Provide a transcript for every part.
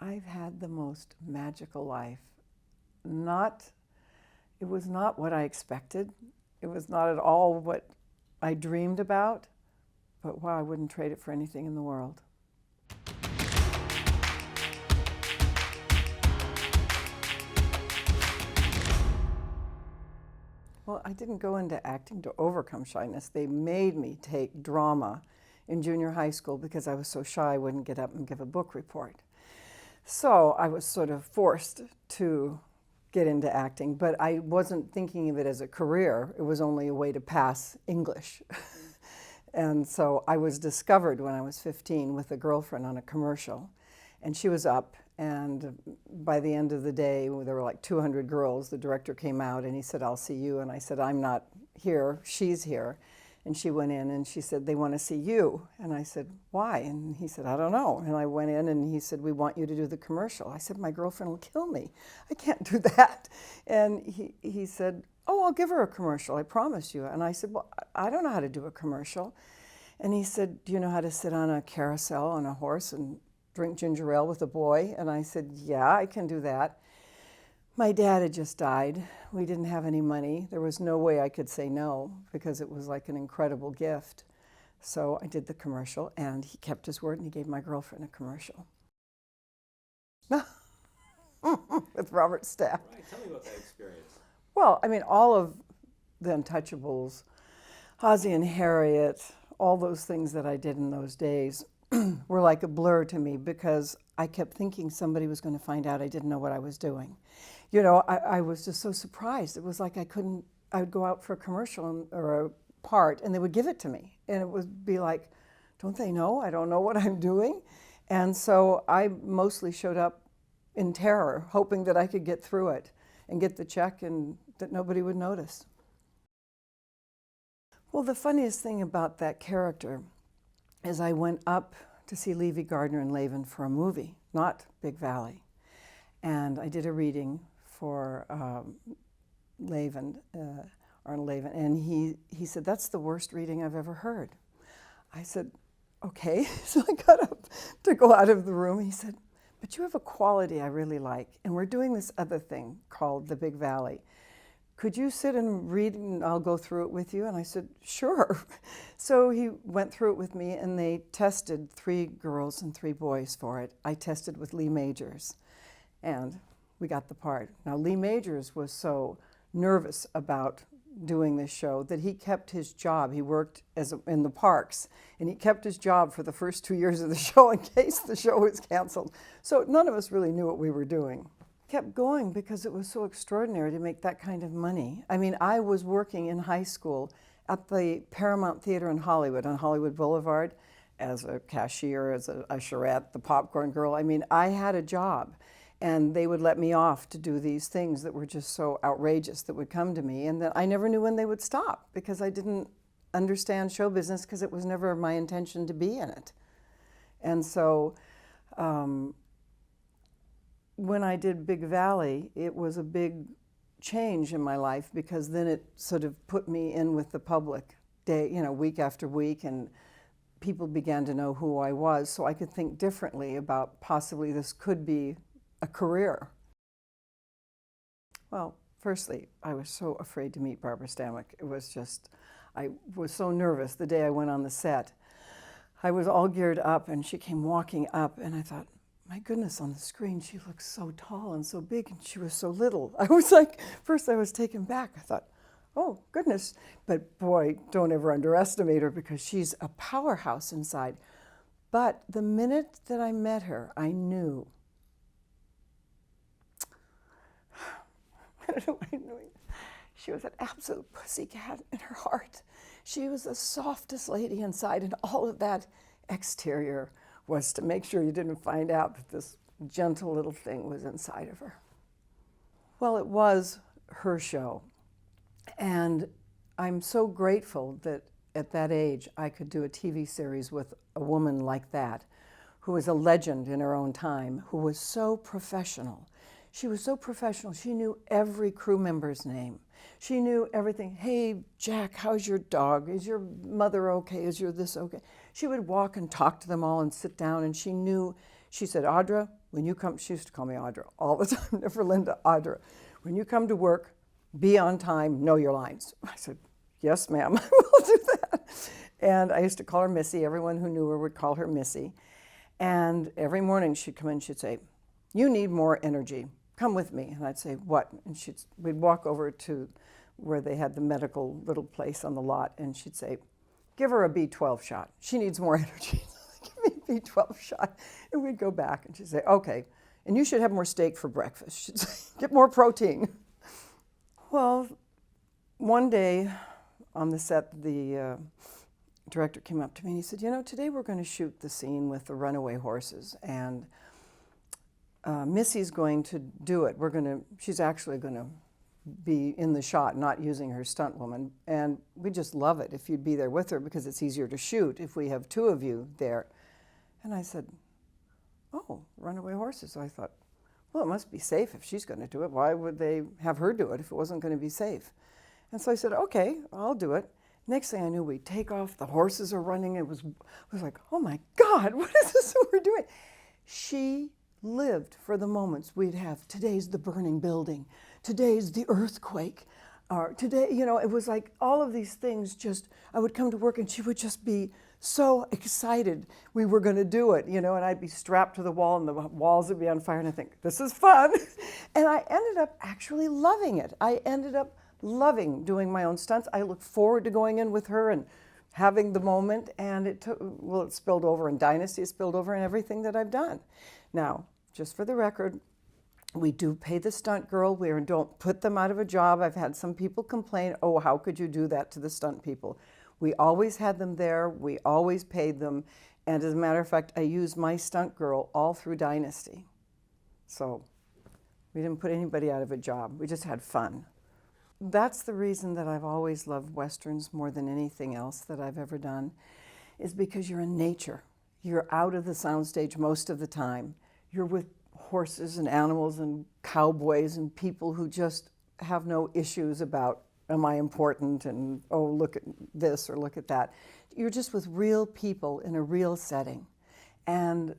I've had the most magical life. It was not what I expected. It was not at all what I dreamed about, but wow, I wouldn't trade it for anything in the world. Well, I didn't go into acting to overcome shyness. They made me take drama in junior high school because I was so shy I wouldn't get up and give a book report. So I was sort of forced to get into acting, but I wasn't thinking of it as a career. It was only a way to pass English. And so I was discovered when I was 15 with a girlfriend on a commercial, and she was up, and by the end of the day, there were like 200 girls. The director came out and he said, "I'll see you." And I said, "I'm not here, she's here." And she went in and she said, "They want to see you." And I said, "Why?" And he said, "I don't know." And I went in and he said, "We want you to do the commercial." I said, "My girlfriend will kill me. I can't do that." And he said, "Oh, I'll give her a commercial, I promise you." And I said, "Well, I don't know how to do a commercial." And he said, "Do you know how to sit on a carousel on a horse and drink ginger ale with a boy?" And I said, "Yeah, I can do that." My dad had just died. We didn't have any money. There was no way I could say no because it was like an incredible gift. So I did the commercial, and he kept his word, and he gave my girlfriend a commercial. With Robert Stack. Right. Tell me about that experience. Well, I mean, all of the Untouchables, Ozzie and Harriet, all those things that I did in those days were like a blur to me because I kept thinking somebody was going to find out I didn't know what I was doing. You know, I was just so surprised. It was like I would go out for a commercial or a part and they would give it to me. And it would be like, don't they know? I don't know what I'm doing. And so I mostly showed up in terror, hoping that I could get through it and get the check and that nobody would notice. Well, the funniest thing about that character is I went up to see Levy Gardner and Laven for a movie, not Big Valley. And I did a reading for Arnold Laven, and he said, "That's the worst reading I've ever heard." I said, "Okay." So I got up to go out of the room. He said, "But you have a quality I really like, and we're doing this other thing called the Big Valley. Could you sit and read and I'll go through it with you?" And I said, "Sure." So he went through it with me, and they tested 3 girls and 3 boys for it. I tested with Lee Majors, and we got the part. Now, Lee Majors was so nervous about doing this show that he kept his job. He worked in the parks, and he kept his job for the first 2 years of the show in case the show was canceled. So none of us really knew what we were doing. Kept going because it was so extraordinary to make that kind of money. I mean, I was working in high school at the Paramount Theater in Hollywood, on Hollywood Boulevard, as a cashier, as a usherette, the popcorn girl. I mean, I had a job, and they would let me off to do these things that were just so outrageous that would come to me, and that I never knew when they would stop because I didn't understand show business because it was never my intention to be in it. And so, when I did Big Valley, it was a big change in my life because then it sort of put me in with the public week after week, and people began to know who I was, so I could think differently about possibly this could be a career. Well, firstly, I was so afraid to meet Barbara Stanwyck. It was just, I was so nervous the day I went on the set. I was all geared up, and she came walking up, and I thought, my goodness, on the screen, she looks so tall and so big, and she was so little. I was like, first I was taken back. I thought, oh, goodness. But boy, don't ever underestimate her because she's a powerhouse inside. But the minute that I met her, I knew. I don't know what I knew. She was an absolute pussycat in her heart. She was the softest lady inside, and all of that exterior was to make sure you didn't find out that this gentle little thing was inside of her. Well, it was her show. And I'm so grateful that at that age I could do a TV series with a woman like that, who was a legend in her own time, who was so professional. She was so professional. She knew every crew member's name. She knew everything. "Hey, Jack, how's your dog? Is your mother okay? Is your this okay?" She would walk and talk to them all and sit down, and she knew, she said, "Audra, when you come, she used to call me Audra all the time, never Linda, Audra. When you come to work, be on time, know your lines. I said, yes, ma'am, I will do that. And I used to call her Missy. Everyone who knew her would call her Missy. And every morning she'd come in and she'd say, you need more energy. Come with me. And I'd say, what? And we'd walk over to where they had the medical little place on the lot, and she'd say, give her a B12 shot. She needs more energy. Give me a B12 shot. And we'd go back, and she'd say, okay, and you should have more steak for breakfast. She'd say, get more protein. Well, one day on the set, the director came up to me and he said, you know, today we're going to shoot the scene with the runaway horses, and Missy's going to do it. She's actually going to be in the shot, not using her stunt woman, and we just love it if you'd be there with her because it's easier to shoot if we have two of you there. And I said, oh, runaway horses. So I thought, well, it must be safe if she's going to do it. Why would they have her do it if it wasn't going to be safe? And so I said, okay, I'll do it. Next thing I knew, we take off, the horses are running. It was like, oh my God, what is this that we're doing? She lived for the moments we'd have. Today's the burning building. Today's the earthquake. Or today, you know, it was like all of these things just, I would come to work and she would just be so excited we were going to do it, you know, and I'd be strapped to the wall and the walls would be on fire and I think, this is fun. And I ended up actually loving it. I ended up loving doing my own stunts. I look forward to going in with her and having the moment, and it spilled over in Dynasty, it spilled over in everything that I've done. Now, just for the record, we do pay the stunt girl. We don't put them out of a job. I've had some people complain, oh, how could you do that to the stunt people? We always had them there. We always paid them. And as a matter of fact, I used my stunt girl all through Dynasty. So we didn't put anybody out of a job. We just had fun. That's the reason that I've always loved Westerns more than anything else that I've ever done, is because you're in nature. You're out of the soundstage most of the time. You're with horses and animals and cowboys and people who just have no issues about, am I important, and oh, look at this or look at that. You're just with real people in a real setting. And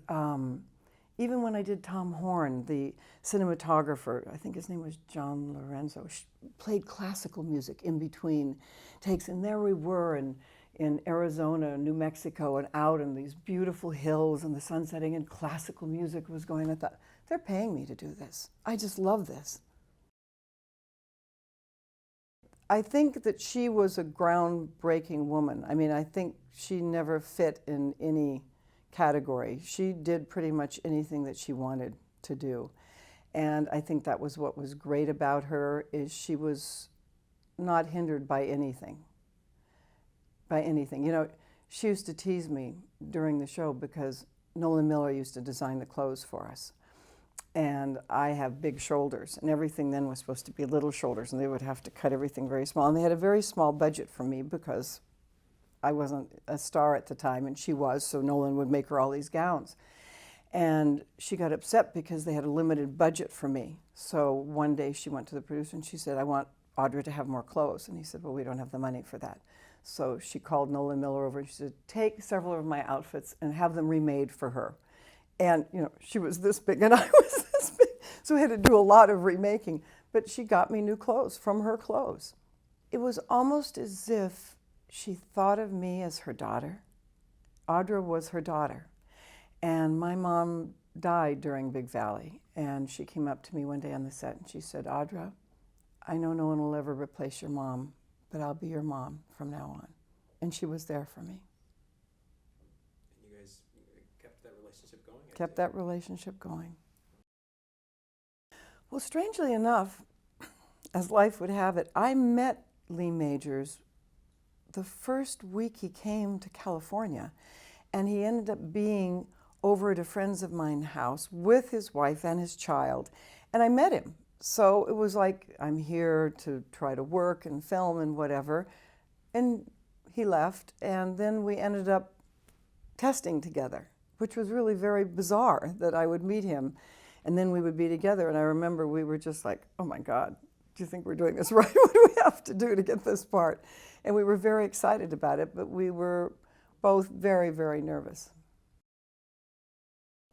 even when I did Tom Horn, the cinematographer, I think his name was John Lorenzo, played classical music in between takes, and there we were in Arizona, New Mexico, and out in these beautiful hills and the sun setting, and classical music was going. I thought, they're paying me to do this. I just love this. I think that she was a groundbreaking woman. I mean, I think she never fit in any category. She did pretty much anything that she wanted to do. And I think that was what was great about her, is she was not hindered by anything. You know, she used to tease me during the show because Nolan Miller used to design the clothes for us. And I have big shoulders, and everything then was supposed to be little shoulders, and they would have to cut everything very small. And they had a very small budget for me because I wasn't a star at the time, and she was, so Nolan would make her all these gowns. And she got upset because they had a limited budget for me. So one day she went to the producer and she said, I want Audra to have more clothes. And he said, well, we don't have the money for that. So she called Nolan Miller over and she said, take several of my outfits and have them remade for her. And, you know, she was this big and I was this big. So we had to do a lot of remaking. But she got me new clothes from her clothes. It was almost as if she thought of me as her daughter. Audra was her daughter. And my mom died during Big Valley. And she came up to me one day on the set and she said, Audra, I know no one will ever replace your mom, but I'll be your mom from now on. And she was there for me. And you guys kept that relationship going? Kept that relationship going. Well, strangely enough, as life would have it, I met Lee Majors the first week he came to California, and he ended up being over at a friend's of mine's house with his wife and his child, and I met him. So it was like, I'm here to try to work and film and whatever, and he left, and then we ended up testing together, which was really very bizarre that I would meet him, and then we would be together, and I remember we were just like, oh my God, do you think we're doing this right? What do we have to do to get this part? And we were very excited about it, but we were both very, very nervous.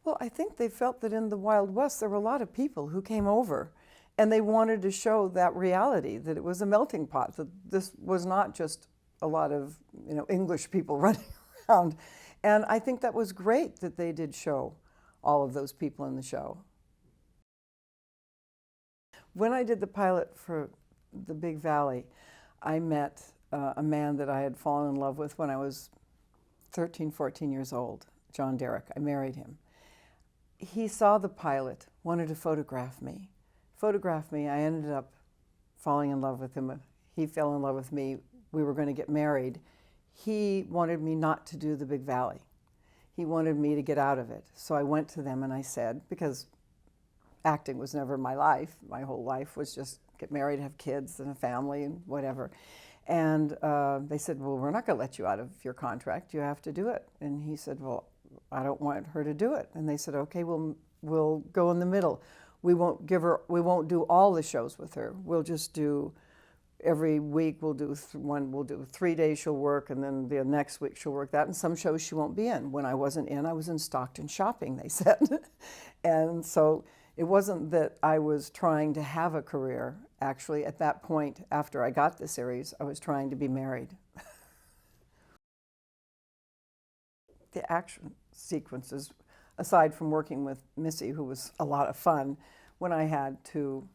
Well, I think they felt that in the Wild West there were a lot of people who came over and they wanted to show that reality, that it was a melting pot, that this was not just a lot of, you know, English people running around. And I think that was great that they did show all of those people in the show. When I did the pilot for The Big Valley, I met a man that I had fallen in love with when I was 13, 14 years old, John Derrick. I married him. He saw the pilot, wanted to photograph me. I ended up falling in love with him. He fell in love with me. We were going to get married. He wanted me not to do The Big Valley. He wanted me to get out of it. So I went to them and I said, because acting was never my life. My whole life was just get married, have kids and a family and whatever. And they said, well, we're not going to let you out of your contract. You have to do it. And he said, well, I don't want her to do it. And they said, okay, we'll go in the middle. We won't do all the shows with her. We'll just do, every week we'll do 3 days she'll work, and then the next week she'll work that, and some shows she won't be in. When I wasn't in, I was in Stockton shopping, they said. And so it wasn't that I was trying to have a career. Actually, at that point, after I got the series, I was trying to be married. The action sequences, aside from working with Missy, who was a lot of fun, when I had to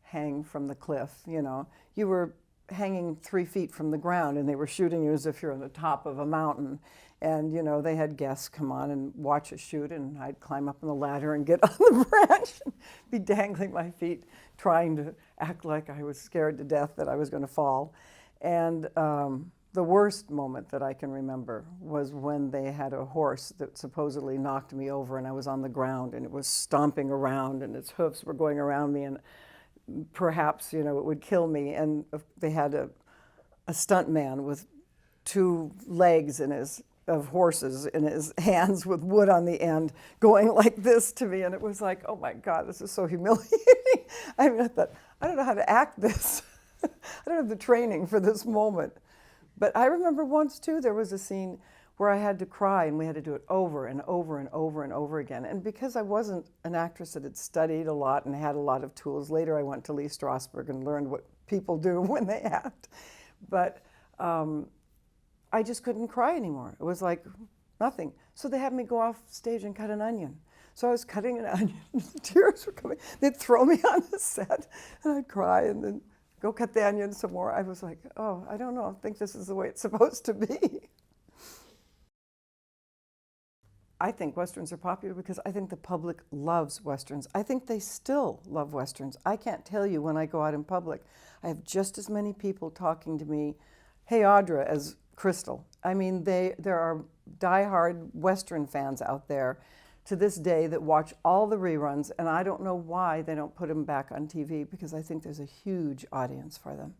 hang from the cliff, you know, you were hanging 3 feet from the ground and they were shooting you as if you're on the top of a mountain. And, you know, they had guests come on and watch us shoot, and I'd climb up on the ladder and get on the branch and be dangling my feet, trying to act like I was scared to death that I was going to fall. And the worst moment that I can remember was when they had a horse that supposedly knocked me over, and I was on the ground and it was stomping around and its hoofs were going around me, and perhaps, you know, it would kill me. And they had a stunt man with 2 legs of horses in his hands with wood on the end going like this to me, and it was like, oh my God, this is so humiliating. I mean, I thought, I don't know how to act this. I don't have the training for this moment. But I remember once too, there was a scene where I had to cry, and we had to do it over and over and over and over again. And because I wasn't an actress that had studied a lot and had a lot of tools, later I went to Lee Strasberg and learned what people do when they act. But I just couldn't cry anymore. It was like nothing. So they had me go off stage and cut an onion. So I was cutting an onion, and the tears were coming. They'd throw me on the set, and I'd cry, and then go cut the onion some more. I was like, oh, I don't know, I think this is the way it's supposed to be. I think Westerns are popular because I think the public loves Westerns. I think they still love Westerns. I can't tell you when I go out in public, I have just as many people talking to me, hey Audra, as KRYSTLE. I mean, there are diehard Western fans out there to this day that watch all the reruns, and I don't know why they don't put them back on TV, because I think there's a huge audience for them.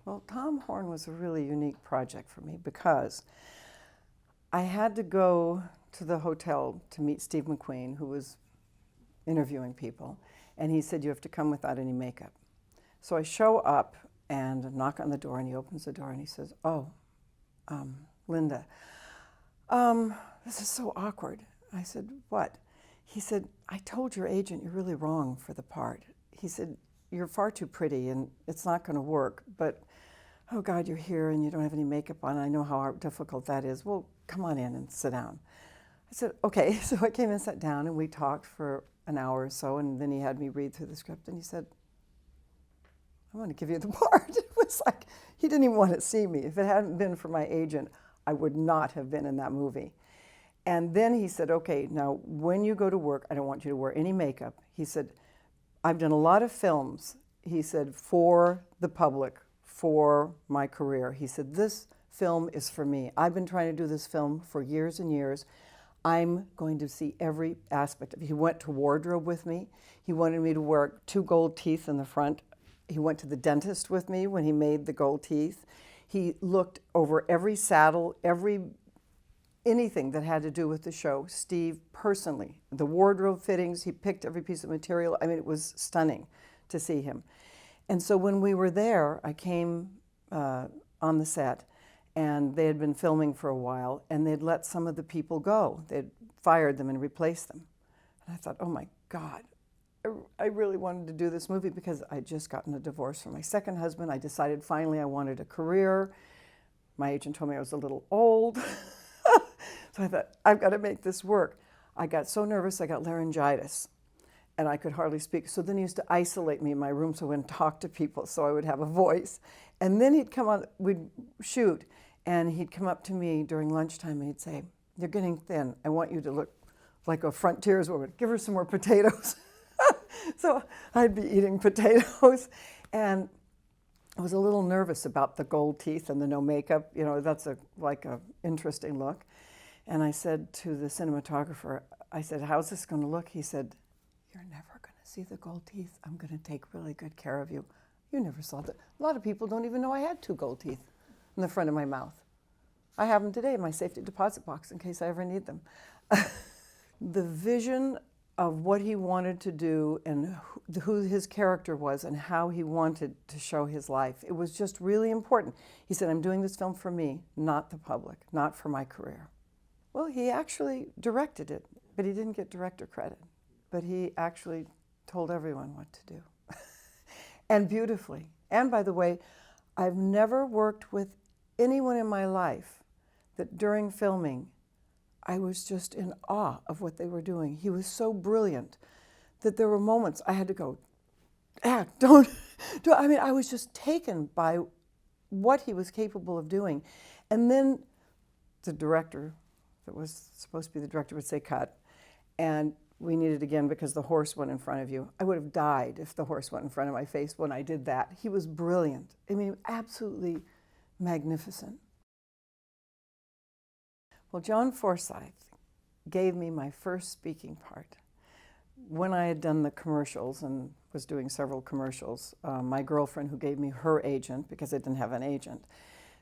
Well, Tom Horn was a really unique project for me because I had to go to the hotel to meet Steve McQueen, who was interviewing people, and he said, you have to come without any makeup. So I show up and knock on the door, and he opens the door and he says, oh, Linda, this is so awkward. I said, what? He said, I told your agent you're really wrong for the part. He said, you're far too pretty and it's not going to work, but oh God, you're here and you don't have any makeup on. I know how difficult that is. Well, come on in and sit down. I said, okay. So I came and sat down and we talked for an hour or so, and then he had me read through the script and he said, I want to give you the part. It was like, he didn't even want to see me. If it hadn't been for my agent, I would not have been in that movie. And then he said, okay, now when you go to work, I don't want you to wear any makeup. He said, I've done a lot of films, he said, for the public, for my career. He said, this film is for me. I've been trying to do this film for years and years. I'm going to see every aspect of it. He went to wardrobe with me. He wanted me to wear 2 gold teeth in the front. He went to the dentist with me when he made the gold teeth. He looked over every saddle, anything that had to do with the show, Steve personally. The wardrobe fittings, he picked every piece of material. I mean, it was stunning to see him. And so when we were there, I came on the set, and they had been filming for a while, and they'd let some of the people go. They'd fired them and replaced them. And I thought, oh my God, I really wanted to do this movie because I'd just gotten a divorce from my second husband. I decided finally I wanted a career. My agent told me I was a little old. So I thought, I've got to make this work. I got so nervous, I got laryngitis, and I could hardly speak. So then he used to isolate me in my room so I wouldn't talk to people, so I would have a voice. And then he'd come on, we'd shoot, and he'd come up to me during lunchtime and he'd say, "You're getting thin. I want you to look like a frontierswoman woman. Give her some more potatoes." So I'd be eating potatoes, and I was a little nervous about the gold teeth and the no makeup. You know, that's like a interesting look. And I said to the cinematographer, I said, "How's this going to look?" He said, "You're never going to see the gold teeth. I'm going to take really good care of you. You never saw that. A lot of people don't even know I had 2 gold teeth in the front of my mouth. I have them today in my safety deposit box in case I ever need them." The vision of what he wanted to do and who his character was and how he wanted to show his life, it was just really important. He said, "I'm doing this film for me, not the public, not for my career." Well, he actually directed it, but he didn't get director credit. But he actually told everyone what to do. And beautifully. And by the way, I've never worked with anyone in my life that during filming, I was just in awe of what they were doing. He was so brilliant that there were moments I had to go, act, don't. I mean, I was just taken by what he was capable of doing. And then the director, that was supposed to be the director, would say, "Cut." And we need it again because the horse went in front of you. I would have died if the horse went in front of my face when I did that. He was brilliant. I mean, absolutely magnificent. Well, John Forsythe gave me my first speaking part. When I had done the commercials and was doing several commercials, my girlfriend, who gave me her agent, because I didn't have an agent,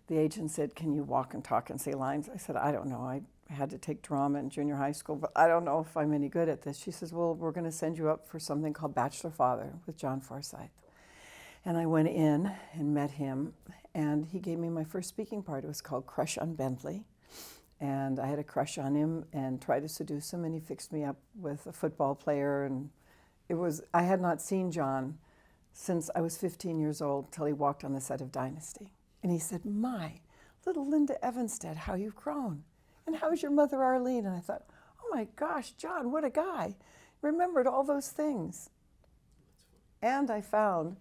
the agent said, "Can you walk and talk and say lines?" I said, "I don't know. I had to take drama in junior high school, but I don't know if I'm any good at this." She says, "Well, we're going to send you up for something called Bachelor Father with John Forsythe." And I went in and met him, and he gave me my first speaking part. It was called Crush on Bentley. And I had a crush on him and tried to seduce him, and he fixed me up with a football player. And I had not seen John since I was 15 years old till he walked on the set of Dynasty. And he said, "My, little Linda Evanstead, how you've grown. And how's your mother Arlene?" And I thought, oh my gosh, John, what a guy. Remembered all those things. And I found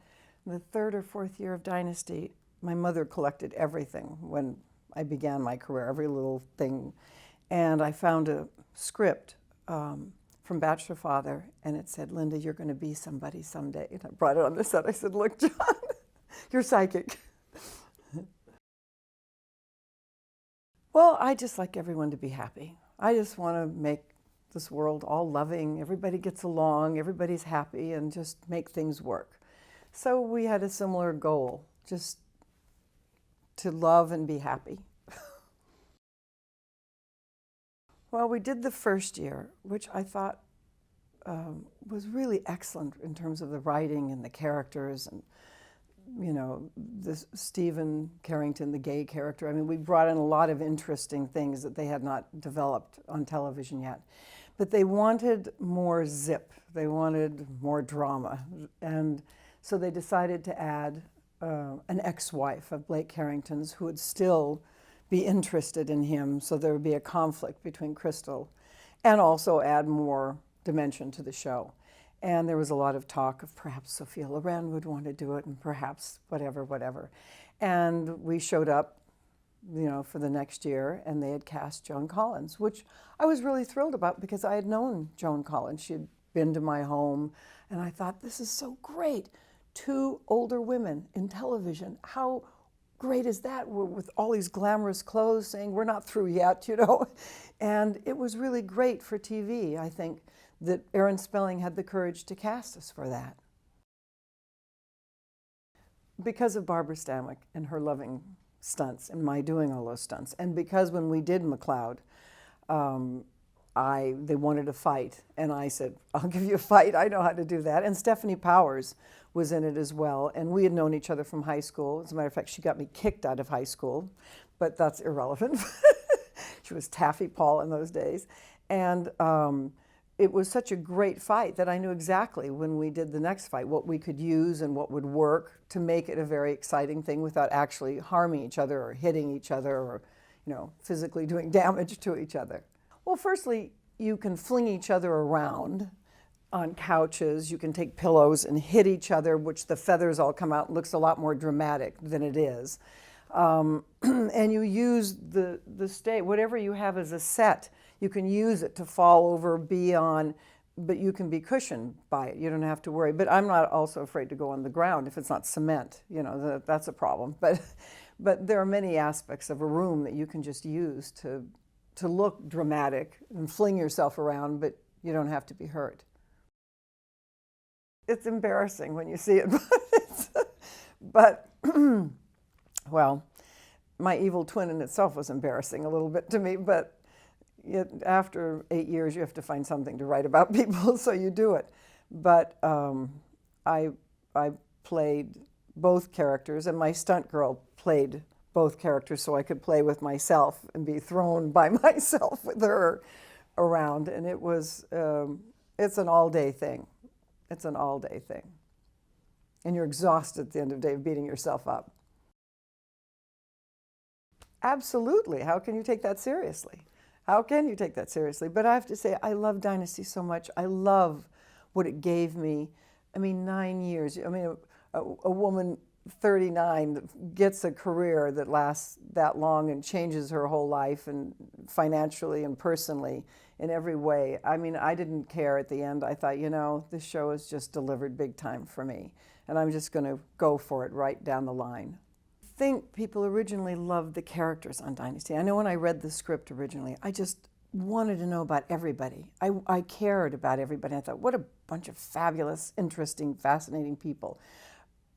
in the 3rd or 4th year of Dynasty, my mother collected everything when I began my career, every little thing. And I found a script from Bachelor Father, and it said, "Linda, you're going to be somebody someday." And I brought it on the set. I said, "Look, John, you're psychic." Well, I just like everyone to be happy. I just want to make this world all loving. Everybody gets along, everybody's happy, and just make things work. So we had a similar goal, just to love and be happy. Well, we did the first year, which I thought was really excellent in terms of the writing and the characters and, you know, this Stephen Carrington, the gay character. I mean, we brought in a lot of interesting things that they had not developed on television yet. But they wanted more zip. They wanted more drama. And so they decided to add an ex-wife of Blake Carrington's who would still be interested in him, so there would be a conflict between KRYSTLE, and also add more dimension to the show. And there was a lot of talk of perhaps Sophia Loren would want to do it, and perhaps whatever. And we showed up, you know, for the next year, and they had cast Joan Collins, which I was really thrilled about because I had known Joan Collins. She had been to my home, and I thought, this is so great. 2 older women in television. How great is that? We're with all these glamorous clothes saying we're not through yet, you know? And it was really great for TV, I think, that Aaron Spelling had the courage to cast us for that. Because of Barbara Stanwyck and her loving stunts and my doing all those stunts, and because when we did McLeod, they wanted a fight, and I said, "I'll give you a fight, I know how to do that." And Stephanie Powers was in it as well, and we had known each other from high school. As a matter of fact, she got me kicked out of high school but that's irrelevant. She was Taffy Paul in those days. And it was such a great fight that I knew exactly when we did the next fight what we could use and what would work to make it a very exciting thing without actually harming each other or hitting each other or, physically doing damage to each other. Well, firstly, you can fling each other around on couches. You can take pillows and hit each other, which the feathers all come out and looks a lot more dramatic than it is. And you use the stage, whatever you have as a set, you can use it to fall over, be on, but you can be cushioned by it. You don't have to worry. But I'm not also afraid to go on the ground if it's not cement. That's a problem. But there are many aspects of a room that you can just use to look dramatic and fling yourself around, but you don't have to be hurt. It's embarrassing when you see it, but well, my evil twin in itself was embarrassing a little bit to me, but after 8 years, you have to find something to write about people, so you do it. But I played both characters, and my stunt girl played both characters so I could play with myself and be thrown by myself with her around. And it was, it's an all-day thing. It's an all-day thing. And you're exhausted at the end of the day beating yourself up. Absolutely. How can you take that seriously? How can you take that seriously? But I have to say, I love Dynasty so much. I love what it gave me. I mean, 9 years. I mean, a woman 39 that gets a career that lasts that long and changes her whole life and financially and personally in every way. I mean, I didn't care at the end. I thought, this show has just delivered big time for me, and I'm just going to go for it right down the line. I think people originally loved the characters on Dynasty. I know when I read the script originally, I just wanted to know about everybody. I cared about everybody. I thought, what a bunch of fabulous, interesting, fascinating people.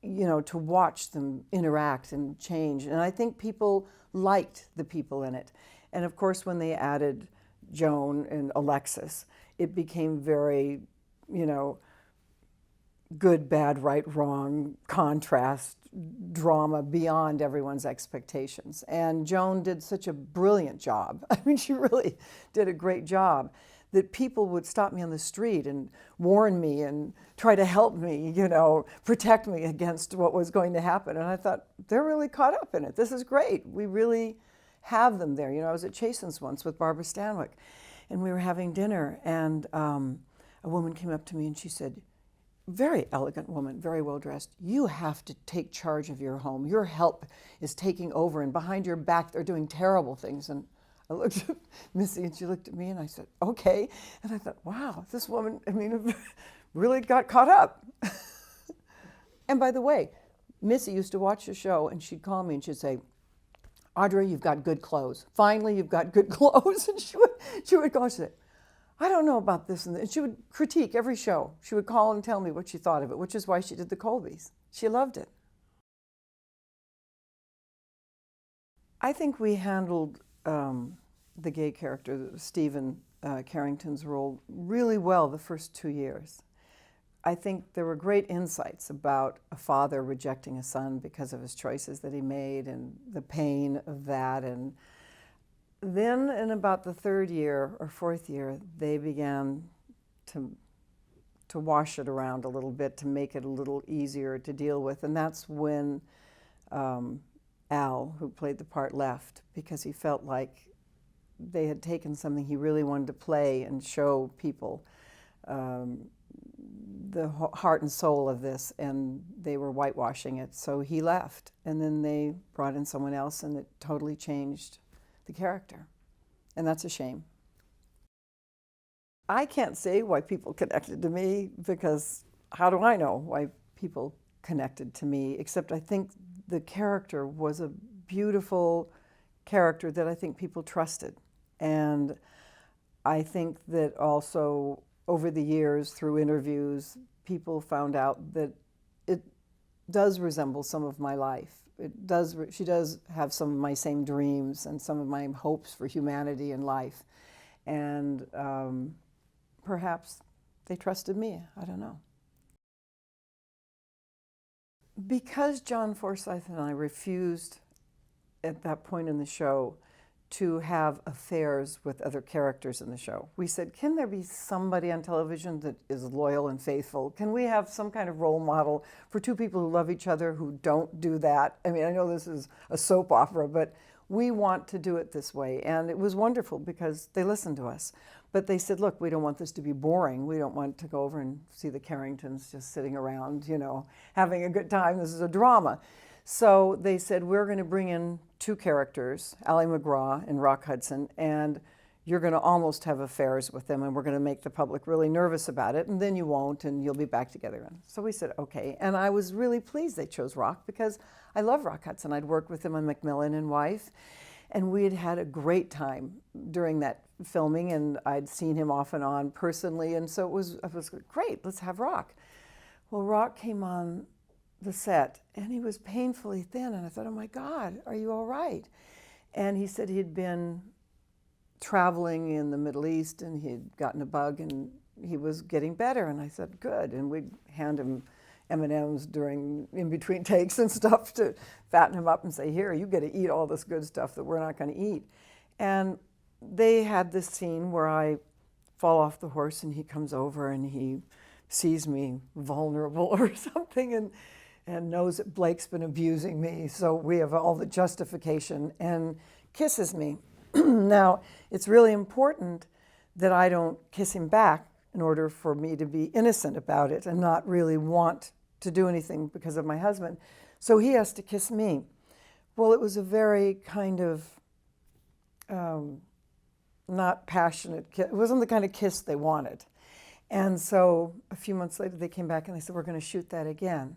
To watch them interact and change. And I think people liked the people in it. And of course, when they added Joan and Alexis, it became very, good, bad, right, wrong, contrast, drama beyond everyone's expectations. And Joan did such a brilliant job. I mean, she really did a great job that people would stop me on the street and warn me and try to help me, protect me against what was going to happen. And I thought, they're really caught up in it. This is great. We really have them there. I was at Chasen's once with Barbara STANWYCK, and we were having dinner, and a woman came up to me and she said, very elegant woman, very well dressed, you have to take charge of your home. Your help is taking over, and behind your back they're doing terrible things. And I looked at Missy and she looked at me and I said, okay. And I thought, wow, this woman, really got caught up. And by the way, Missy used to watch the show and she'd call me and she'd say, Audra, you've got good clothes. Finally, you've got good clothes. And she would call and say, I don't know about this and that. And she would critique every show. She would call and tell me what she thought of it, which is why she did the Colbys. She loved it. I think we handled the gay character, Stephen Carrington's role, really well the first 2 years. I think there were great insights about a father rejecting a son because of his choices that he made and the pain of that. And then in about the 3rd year or 4th year, they began to wash it around a little bit, to make it a little easier to deal with. And that's when Al, who played the part, left, because he felt like they had taken something he really wanted to play and show people the heart and soul of this, and they were whitewashing it. So he left, and then they brought in someone else, and it totally changed the character. And that's a shame. I can't say why people connected to me, because how do I know why people connected to me, except I think the character was a beautiful character that I think people trusted. And I think that also over the years, through interviews, people found out that it does resemble some of my life. She does have some of my same dreams and some of my hopes for humanity and life. And perhaps they trusted me, I don't know. Because John Forsythe and I refused at that point in the show to have affairs with other characters in the show. We said, can there be somebody on television that is loyal and faithful? Can we have some kind of role model for two people who love each other who don't do that? I mean, I know this is a soap opera, but we want to do it this way. And it was wonderful because they listened to us. But they said, look, we don't want this to be boring. We don't want to go over and see the Carringtons just sitting around, you know, having a good time. This is a drama. So they said, we're going to bring in two characters, Ally McGraw and Rock Hudson, and you're going to almost have affairs with them, and we're going to make the public really nervous about it, and then you won't, and you'll be back together. And so we said, okay. And I was really pleased they chose Rock because I love Rock Hudson. I'd worked with him on Macmillan and Wife, and we had had a great time during that filming, and I'd seen him off and on personally, and so it was great, let's have Rock. Well, Rock came on the set, and he was painfully thin, and I thought, oh my God, are you all right? And he said he'd been traveling in the Middle East, and he'd gotten a bug, and he was getting better, and I said, good, and we'd hand him M&Ms in between takes and stuff to fatten him up and say, here, you get to eat all this good stuff that we're not going to eat. And they had this scene where I fall off the horse, and he comes over, and he sees me vulnerable or something, and knows that Blake's been abusing me, so we have all the justification, and kisses me. Now, it's really important that I don't kiss him back in order for me to be innocent about it and not really want to do anything because of my husband. So he has to kiss me. Well, it was a very kind of not passionate kiss. It wasn't the kind of kiss they wanted. And so a few months later, they came back and they said, we're going to shoot that again.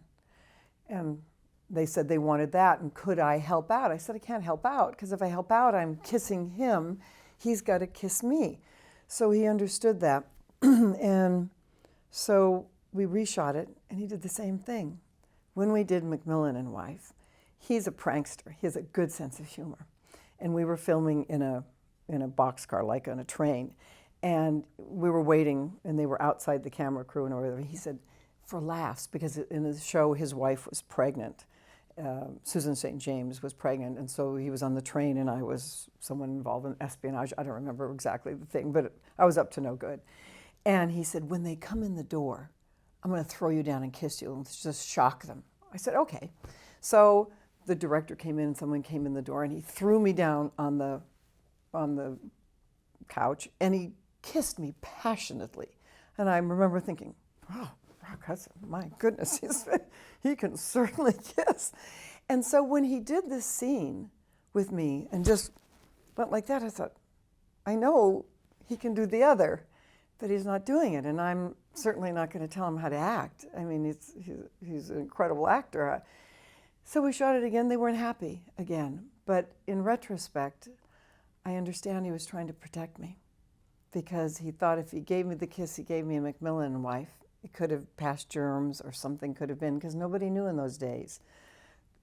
And they said they wanted that, and could I help out? I said, I can't help out, because if I help out, I'm kissing him. He's got to kiss me. So he understood that. And so we reshot it, and he did the same thing. When we did Macmillan and Wife, he's a prankster. He has a good sense of humor. And we were filming in a boxcar, like on a train. And we were waiting, and they were outside the camera crew and whatever. He said, for laughs, because in the show, his wife was pregnant. Susan St. James was pregnant, and so he was on the train, and I was someone involved in espionage. I don't remember exactly the thing, but I was up to no good. And he said, when they come in the door, I'm going to throw you down and kiss you and just shock them. I said, okay. So the director came in, someone came in the door, and he threw me down on the couch, and he kissed me passionately. And I remember thinking, wow, Rock Hudson, my goodness, he can certainly kiss. And so when he did this scene with me and just went like that, I thought, I know he can do the other, but he's not doing it. And I'm certainly not going to tell him how to act. I mean, he's an incredible actor. So we shot it again. They weren't happy again. But in retrospect, I understand he was trying to protect me, because he thought if he gave me the kiss he gave me in Macmillan and Wife, it could have passed germs or something could have been, because nobody knew in those days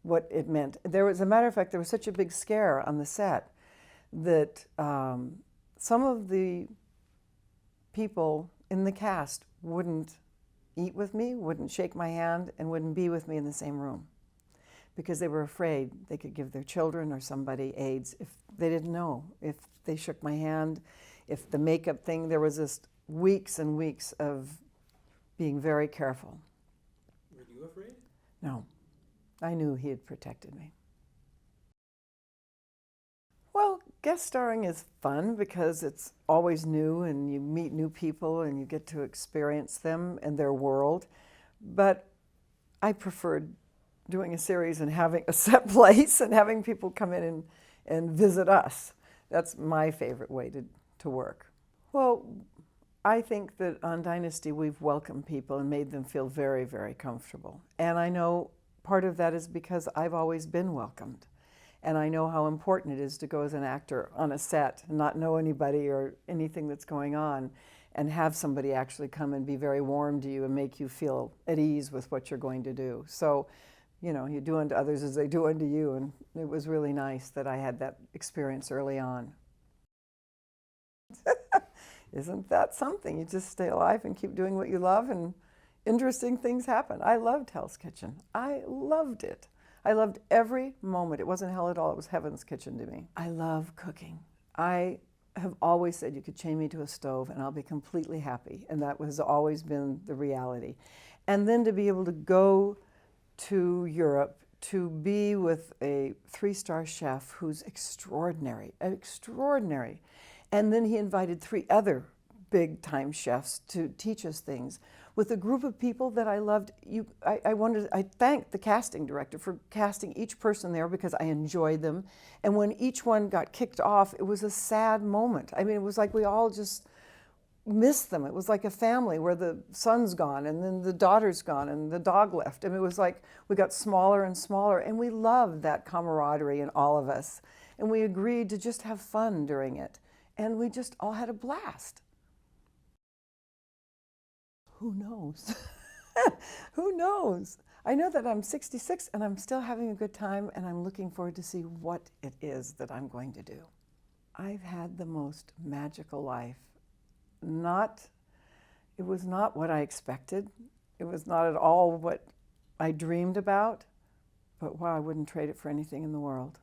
what it meant. There was, as a matter of fact, there was such a big scare on the set that some of the people in the cast wouldn't eat with me, wouldn't shake my hand, and wouldn't be with me in the same room, because they were afraid they could give their children or somebody AIDS if they didn't know, if they shook my hand, if the makeup thing. There was just weeks and weeks of being very careful. Were you afraid? No, I knew he had protected me. Well, guest starring is fun because it's always new, and you meet new people and you get to experience them and their world. But I preferred doing a series and having a set place and having people come in and visit us. That's my favorite way to work. Well, I think that on Dynasty we've welcomed people and made them feel very, very comfortable. And I know part of that is because I've always been welcomed. And I know how important it is to go as an actor on a set and not know anybody or anything that's going on, and have somebody actually come and be very warm to you and make you feel at ease with what you're going to do. So, you know, you do unto others as they do unto you, and it was really nice that I had that experience early on. Isn't that something? You just stay alive and keep doing what you love, and interesting things happen. I loved Hell's Kitchen. I loved it. I loved every moment. It wasn't hell at all. It was heaven's kitchen to me. I love cooking. I have always said you could chain me to a stove and I'll be completely happy. And that has always been the reality. And then to be able to go to Europe to be with a 3-star chef who's extraordinary, extraordinary. And then he invited 3 other big-time chefs to teach us things. With a group of people that I loved, I thanked the casting director for casting each person there because I enjoyed them. And when each one got kicked off, it was a sad moment. I mean, it was like we all just missed them. It was like a family where the son's gone and then the daughter's gone and the dog left. I mean, it was like we got smaller and smaller, and we loved that camaraderie in all of us. And we agreed to just have fun during it. And we just all had a blast. Who knows? Who knows? I know that I'm 66 and I'm still having a good time, and I'm looking forward to see what it is that I'm going to do. I've had the most magical life. It was not what I expected. It was not at all what I dreamed about, but wow, I wouldn't trade it for anything in the world.